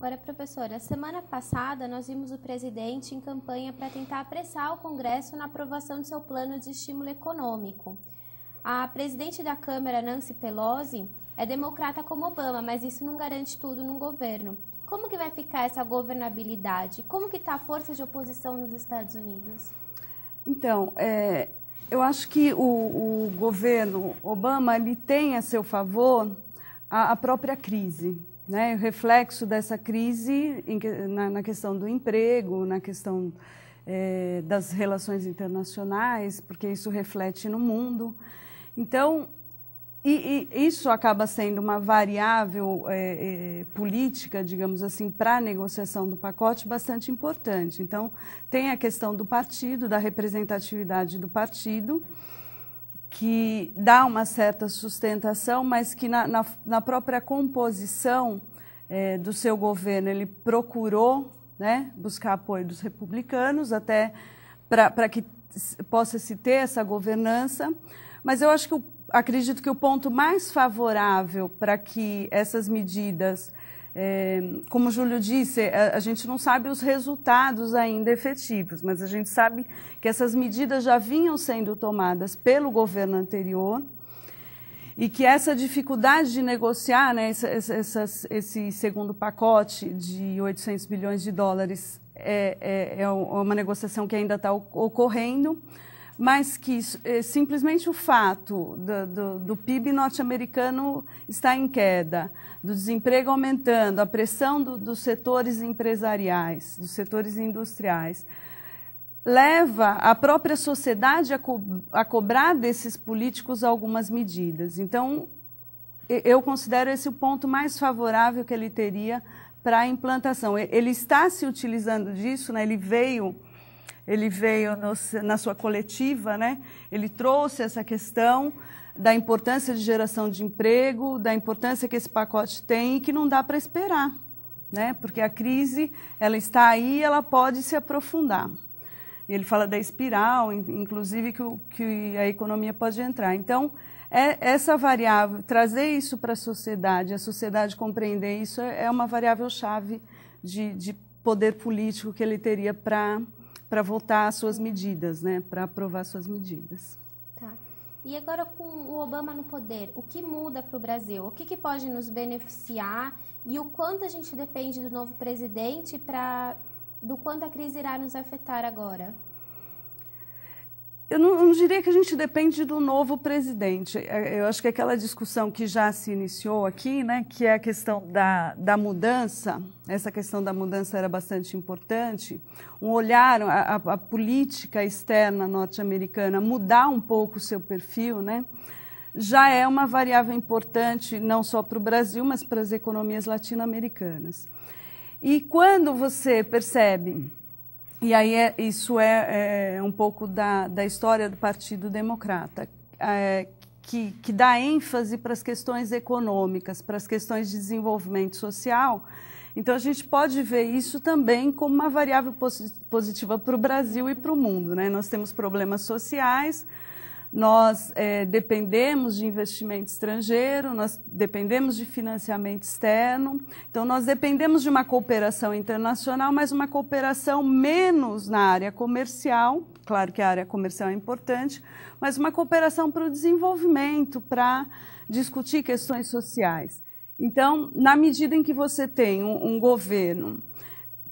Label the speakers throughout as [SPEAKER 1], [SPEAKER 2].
[SPEAKER 1] Agora, professora, semana passada nós vimos o presidente em campanha para tentar apressar o Congresso na aprovação de seu plano de estímulo econômico. A presidente da Câmara, Nancy Pelosi, é democrata como Obama, mas isso não garante tudo num governo. Como que vai ficar essa governabilidade? Como que está a força de oposição nos Estados Unidos?
[SPEAKER 2] Então, eu acho que o governo Obama ele tem a seu favor a própria crise, né? O reflexo dessa crise na questão do emprego, na questão das relações internacionais, porque isso reflete no mundo. Então, isso acaba sendo uma variável política, digamos assim, para a negociação do pacote bastante importante. Então, tem a questão do partido, da representatividade do partido, que dá uma certa sustentação, mas que na própria composição do seu governo ele procurou, né, buscar apoio dos republicanos até para que possa se ter essa governança. Mas eu acho que acredito que o ponto mais favorável para que essas medidas, como o Júlio disse, a gente não sabe os resultados ainda efetivos, mas a gente sabe que essas medidas já vinham sendo tomadas pelo governo anterior e que essa dificuldade de negociar, né, esse segundo pacote de 800 bilhões de dólares é uma negociação que ainda está ocorrendo, mas que simplesmente o fato do PIB norte-americano estar em queda, do desemprego aumentando, a pressão dos setores empresariais, dos setores industriais, leva a própria sociedade a cobrar desses políticos algumas medidas. Então, eu considero esse o ponto mais favorável que ele teria para a implantação. Ele está se utilizando disso, né? Ele veio na sua coletiva, né? Ele trouxe essa questão da importância de geração de emprego, da importância que esse pacote tem e que não dá para esperar, né? Porque a crise ela está aí e ela pode se aprofundar. Ele fala da espiral, inclusive que a economia pode entrar. Então, essa variável, trazer isso para a sociedade compreender isso é uma variável-chave de poder político que ele teria para votar as suas medidas, né? Para aprovar suas medidas.
[SPEAKER 1] Tá. E agora, com o Obama no poder, o que muda para o Brasil? O que pode nos beneficiar e o quanto a gente depende do novo presidente do quanto a crise irá nos afetar agora?
[SPEAKER 2] Eu não diria que a gente depende do novo presidente. Eu acho que aquela discussão que já se iniciou aqui, né, que é a questão da mudança, essa questão da mudança era bastante importante, um olhar, a política externa norte-americana mudar um pouco o seu perfil, né, já é uma variável importante não só para o Brasil, mas para as economias latino-americanas. E quando você percebe... E aí isso é um pouco da história do Partido Democrata, que dá ênfase para as questões econômicas, para as questões de desenvolvimento social. Então, a gente pode ver isso também como uma variável positiva para o Brasil e para o mundo, né? Nós temos problemas sociais, nós dependemos de investimento estrangeiro, nós dependemos de financiamento externo, então nós dependemos de uma cooperação internacional, mas uma cooperação menos na área comercial, claro que a área comercial é importante, mas uma cooperação para o desenvolvimento, para discutir questões sociais. Então, na medida em que você tem um governo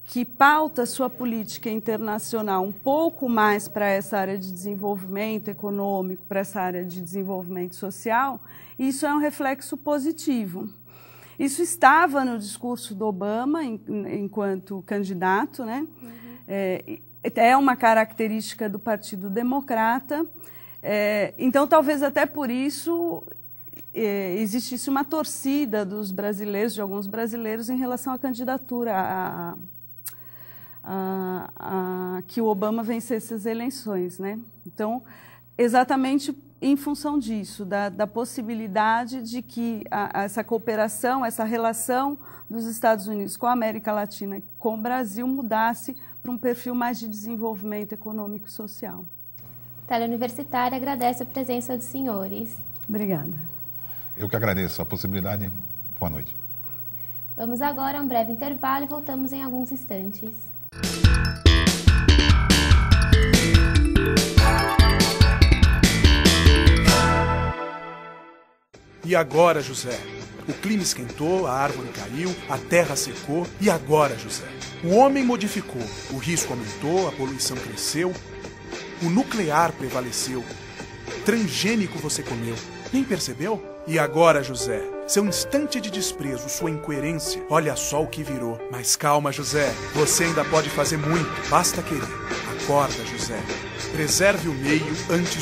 [SPEAKER 2] que pauta sua política internacional um pouco mais para essa área de desenvolvimento econômico, para essa área de desenvolvimento social, isso é um reflexo positivo. Isso estava no discurso do Obama enquanto candidato, né? É uma característica do Partido Democrata. Então, talvez até por isso existisse uma torcida dos brasileiros, de alguns brasileiros, em relação à candidatura que o Obama vencesse as eleições, né? Então, exatamente em função disso, da possibilidade de que essa cooperação, essa relação dos Estados Unidos com a América Latina e com o Brasil mudasse para um perfil mais de desenvolvimento econômico e social.
[SPEAKER 1] A Teleuniversitária agradece a presença dos senhores.
[SPEAKER 2] Obrigada.
[SPEAKER 3] Eu que agradeço a possibilidade. Boa noite.
[SPEAKER 1] Vamos agora a um breve intervalo e voltamos em alguns instantes.
[SPEAKER 3] E agora, José? O clima esquentou, a árvore caiu, a terra secou. E agora, José? O homem modificou, o risco aumentou, a poluição cresceu, o nuclear prevaleceu. Transgênico você comeu, nem percebeu? E agora, José? Seu instante de desprezo, sua incoerência, olha só o que virou. Mas calma, José, você ainda pode fazer muito, basta querer. Acorda, José. Preserve o meio antes do